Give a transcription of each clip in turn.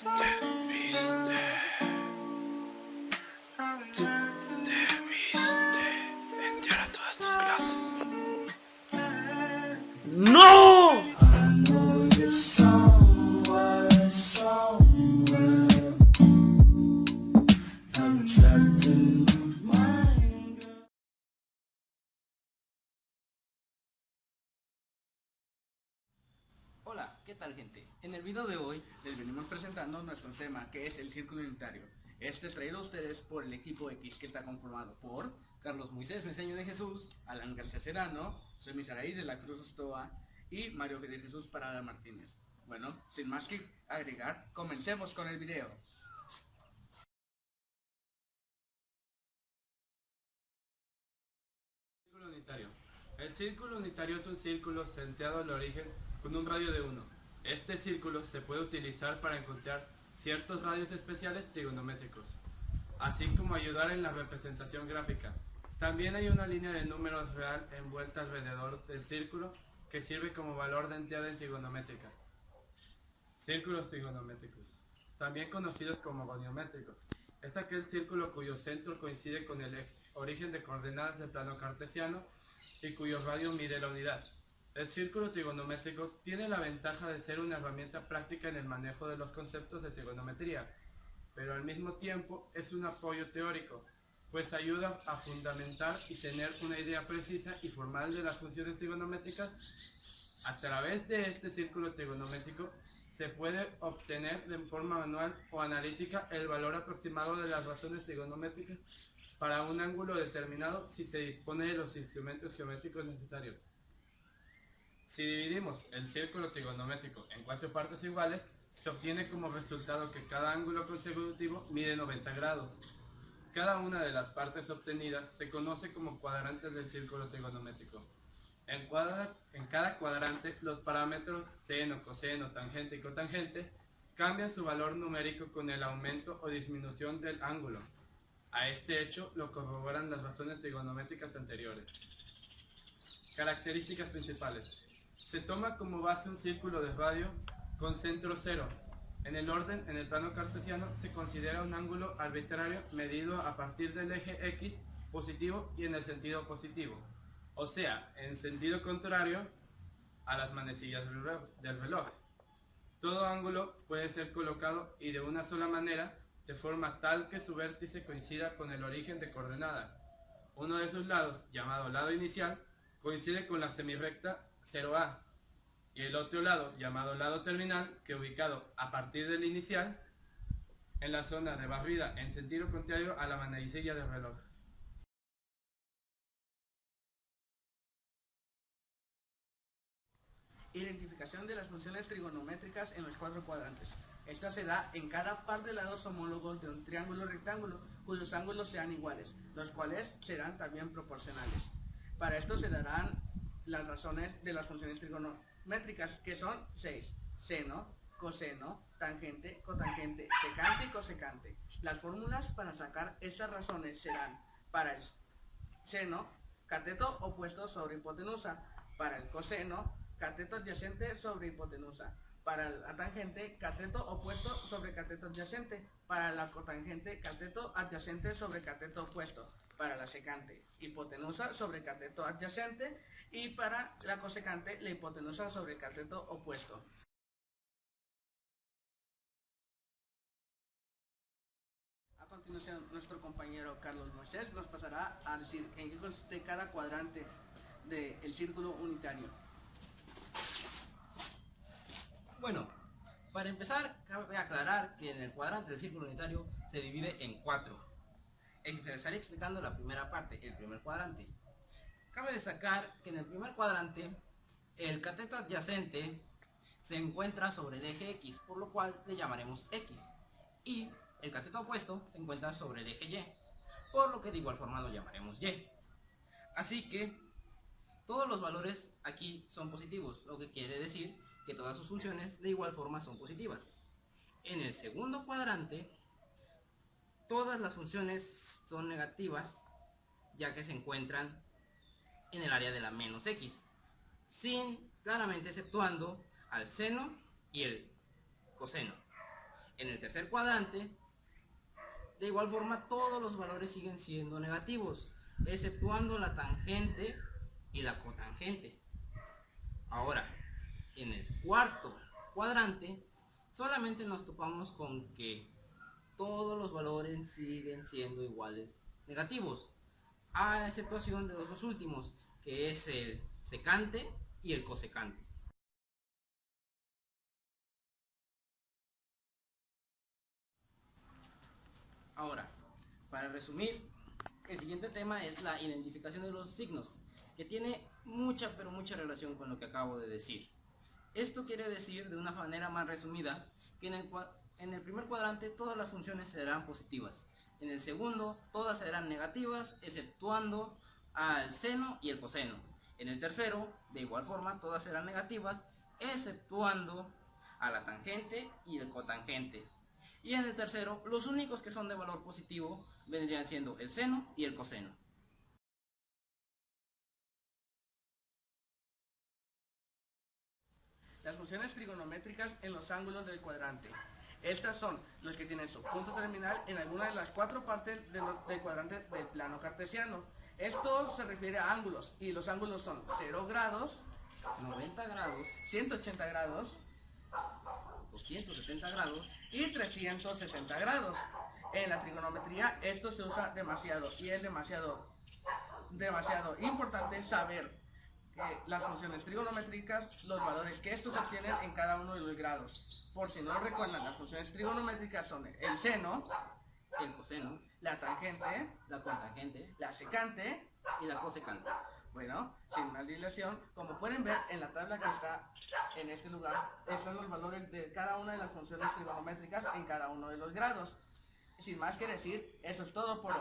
Debiste, tú debiste entrar a todas tus clases. ¡No! Hola, ¿qué tal, gente? En el video de hoy les venimos presentando nuestro tema, que es el círculo unitario. Este es traído a ustedes por el equipo X, que está conformado por Carlos Moisés Meseño de Jesús, Alan García Serrano, Semi Saraí de la Cruz Ostoa y Mario de Jesús Parada Martínez. Bueno, sin más que agregar, comencemos con el video. Círculo unitario. El círculo unitario es un círculo centrado al origen con un radio de 1. Este círculo se puede utilizar para encontrar ciertos radios especiales trigonométricos, así como ayudar en la representación gráfica. También hay una línea de números real envuelta alrededor del círculo que sirve como valor de entidades trigonométricas. Círculos trigonométricos, también conocidos como goniométricos. Es aquel círculo cuyo centro coincide con el origen de coordenadas del plano cartesiano y cuyo radio mide la unidad. El círculo trigonométrico tiene la ventaja de ser una herramienta práctica en el manejo de los conceptos de trigonometría, pero al mismo tiempo es un apoyo teórico, pues ayuda a fundamentar y tener una idea precisa y formal de las funciones trigonométricas. A través de este círculo trigonométrico se puede obtener de forma manual o analítica el valor aproximado de las razones trigonométricas para un ángulo determinado si se dispone de los instrumentos geométricos necesarios. Si dividimos el círculo trigonométrico en 4 partes iguales, se obtiene como resultado que cada ángulo consecutivo mide 90 grados. Cada una de las partes obtenidas se conoce como cuadrantes del círculo trigonométrico. En cada cuadrante, los parámetros seno, coseno, tangente y cotangente cambian su valor numérico con el aumento o disminución del ángulo. A este hecho lo corroboran las razones trigonométricas anteriores. Características principales. Se toma como base un círculo de radio con centro cero. En el orden, en el plano cartesiano, se considera un ángulo arbitrario medido a partir del eje X positivo y en el sentido positivo, o sea, en sentido contrario a las manecillas del reloj. Todo ángulo puede ser colocado y de una sola manera, de forma tal que su vértice coincida con el origen de coordenada. Uno de sus lados, llamado lado inicial, coincide con la semirrecta 0A, y el otro lado, llamado lado terminal, que ubicado a partir del inicial, en la zona de barrida en sentido contrario a la manecilla del reloj. Identificación de las funciones trigonométricas en los 4 cuadrantes. Esta se da en cada par de lados homólogos de un triángulo rectángulo cuyos ángulos sean iguales, los cuales serán también proporcionales. Para esto se darán las razones de las funciones trigonométricas, que son 6: seno, coseno, tangente, cotangente, secante y cosecante. Las fórmulas para sacar estas razones serán: para el seno, cateto opuesto sobre hipotenusa; para el coseno, cateto adyacente sobre hipotenusa; para la tangente, cateto opuesto sobre cateto adyacente; para la cotangente, cateto adyacente sobre cateto opuesto; para la secante, hipotenusa sobre cateto adyacente; y para la cosecante, la hipotenusa sobre cateto opuesto. A continuación, nuestro compañero Carlos Moisés nos pasará a decir en qué consiste cada cuadrante del círculo unitario. Bueno, para empezar, cabe aclarar que en el cuadrante del círculo unitario se divide en 4. Empezaré explicando la primera parte, el primer cuadrante. Cabe destacar que en el primer cuadrante, el cateto adyacente se encuentra sobre el eje X, por lo cual le llamaremos X. Y el cateto opuesto se encuentra sobre el eje Y, por lo que de igual forma lo llamaremos Y. Así que todos los valores aquí son positivos, lo que quiere decir que todas sus funciones de igual forma son positivas. En el segundo cuadrante, todas las funciones son negativas, ya que se encuentran en el área de la menos X, claramente exceptuando al seno y el coseno. En el tercer cuadrante, de igual forma, todos los valores siguen siendo negativos, exceptuando la tangente y la cotangente. Ahora, en el cuarto cuadrante, solamente nos topamos con que todos los valores siguen siendo iguales negativos, a excepción de los dos últimos, que es el secante y el cosecante. Ahora, para resumir, el siguiente tema es la identificación de los signos, que tiene mucha pero mucha relación con lo que acabo de decir. Esto quiere decir, de una manera más resumida, que en el primer cuadrante todas las funciones serán positivas. En el segundo, todas serán negativas, exceptuando al seno y el coseno. En el tercero, de igual forma, todas serán negativas, exceptuando a la tangente y el cotangente. Y en el tercero, los únicos que son de valor positivo vendrían siendo el seno y el coseno. Las funciones trigonométricas en los ángulos del cuadrante. Estas son los que tienen su punto terminal en alguna de las cuatro partes del cuadrante del plano cartesiano. Esto se refiere a ángulos, y los ángulos son 0 grados, 90 grados, 180 grados 270 grados y 360 grados. En la trigonometría esto se usa demasiado, y es demasiado importante saber que las funciones trigonométricas, los valores que estos obtienen en cada uno de los grados. Por si no lo recuerdan, las funciones trigonométricas son el seno, el coseno, la tangente, la cotangente la secante. y la cosecante. Bueno, sin más dilación, como pueden ver en la tabla que está en este lugar, están los valores de cada una de las funciones trigonométricas en cada uno de los grados. Sin más que decir, eso es todo por hoy.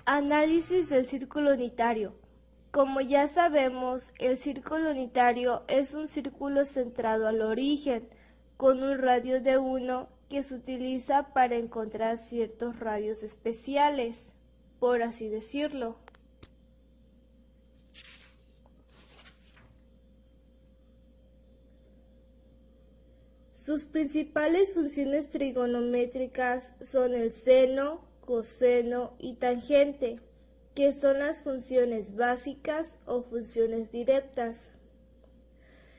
Análisis del círculo unitario. Como ya sabemos, el círculo unitario es un círculo centrado al origen, con un radio de 1 que se utiliza para encontrar ciertos radios especiales, por así decirlo. Sus principales funciones trigonométricas son el seno, coseno y tangente, que son las funciones básicas o funciones directas.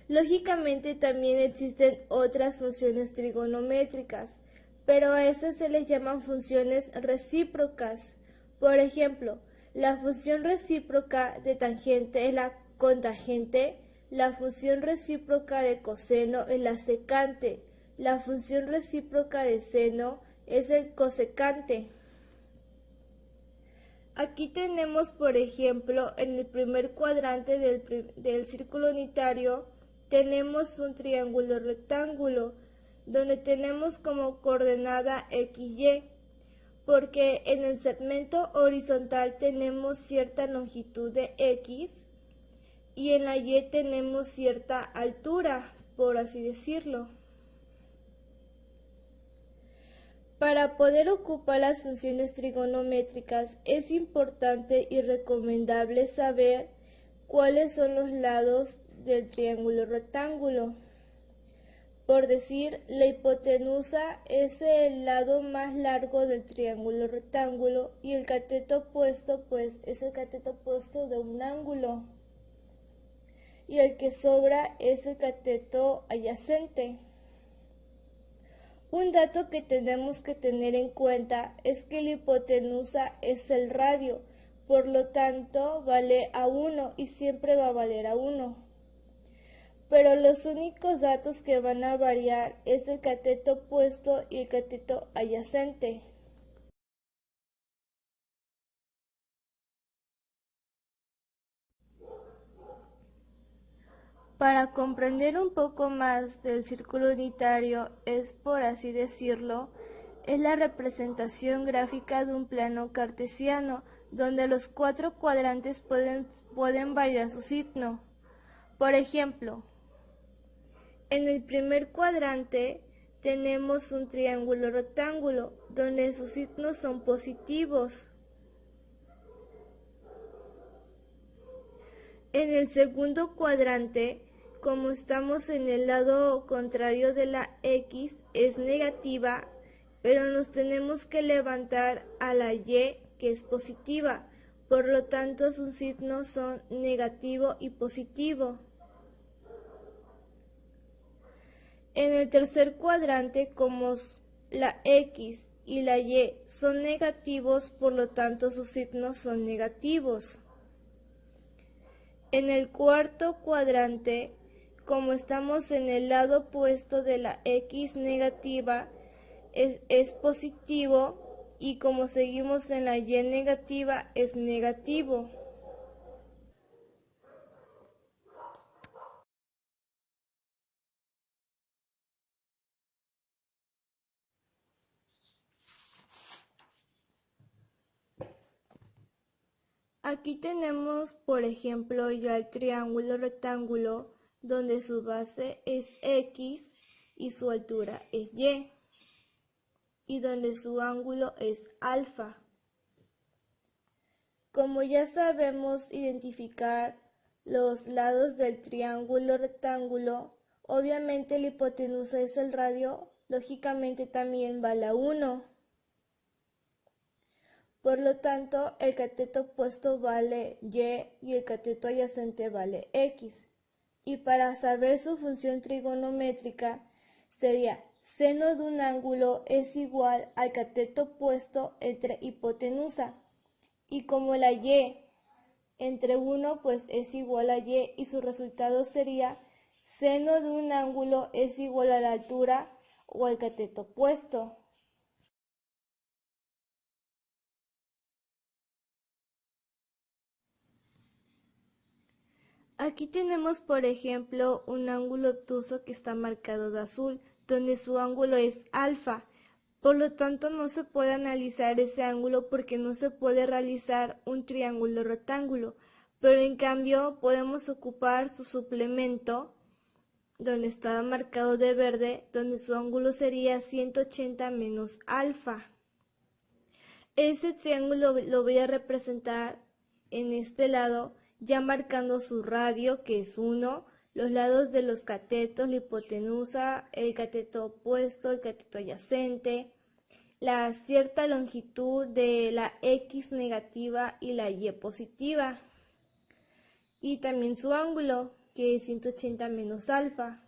Lógicamente también existen otras funciones trigonométricas, pero a estas se les llaman funciones recíprocas. Por ejemplo, la función recíproca de tangente es la cotangente, la función recíproca de coseno es la secante, la función recíproca de seno es el cosecante. Aquí tenemos, por ejemplo, en el primer cuadrante del círculo unitario, tenemos un triángulo rectángulo, donde tenemos como coordenada XY, porque en el segmento horizontal tenemos cierta longitud de X, y en la Y tenemos cierta altura, por así decirlo. Para poder ocupar las funciones trigonométricas es importante y recomendable saber cuáles son los lados del triángulo rectángulo. Por decir, la hipotenusa es el lado más largo del triángulo rectángulo y el cateto opuesto pues es el cateto opuesto de un ángulo. Y el que sobra es el cateto adyacente. Un dato que tenemos que tener en cuenta es que la hipotenusa es el radio, por lo tanto vale a 1 y siempre va a valer a 1. Pero los únicos datos que van a variar es el cateto opuesto y el cateto adyacente. Para comprender un poco más del círculo unitario es, por así decirlo, es la representación gráfica de un plano cartesiano, donde los cuatro cuadrantes pueden variar su signo. Por ejemplo, en el primer cuadrante tenemos un triángulo rectángulo, donde sus signos son positivos. En el segundo cuadrante, como estamos en el lado contrario de la X, es negativa, pero nos tenemos que levantar a la Y, que es positiva. Por lo tanto, sus signos son negativo y positivo. En el tercer cuadrante, como la X y la Y son negativos, por lo tanto sus signos son negativos. En el cuarto cuadrante, como estamos en el lado opuesto de la X negativa, es positivo, y como seguimos en la Y negativa, es negativo. Aquí tenemos, por ejemplo, ya el triángulo rectángulo, donde su base es X y su altura es y donde su ángulo es alfa. Como ya sabemos identificar los lados del triángulo rectángulo, obviamente la hipotenusa es el radio, lógicamente también va la 1. Por lo tanto, el cateto opuesto vale Y el cateto adyacente vale X. Y para saber su función trigonométrica sería seno de un ángulo es igual al cateto opuesto entre hipotenusa. Y como la Y entre 1 pues es igual a Y, y su resultado sería seno de un ángulo es igual a la altura o al cateto opuesto. Aquí tenemos, por ejemplo, un ángulo obtuso que está marcado de azul, donde su ángulo es alfa. Por lo tanto, no se puede analizar ese ángulo porque no se puede realizar un triángulo rectángulo. Pero en cambio, podemos ocupar su suplemento, donde está marcado de verde, donde su ángulo sería 180 menos alfa. Ese triángulo lo voy a representar en este lado, ya marcando su radio, que es 1, los lados de los catetos, la hipotenusa, el cateto opuesto, el cateto adyacente, la cierta longitud de la X negativa y la Y positiva, y también su ángulo, que es 180 menos alfa.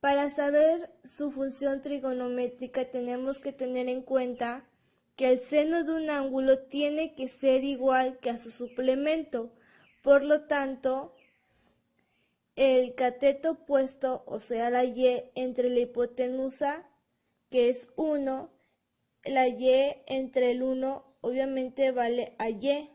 Para saber su función trigonométrica tenemos que tener en cuenta que el seno de un ángulo tiene que ser igual que a su suplemento. Por lo tanto, el cateto opuesto, o sea la Y entre la hipotenusa, que es 1, la Y entre el 1 obviamente vale a Y.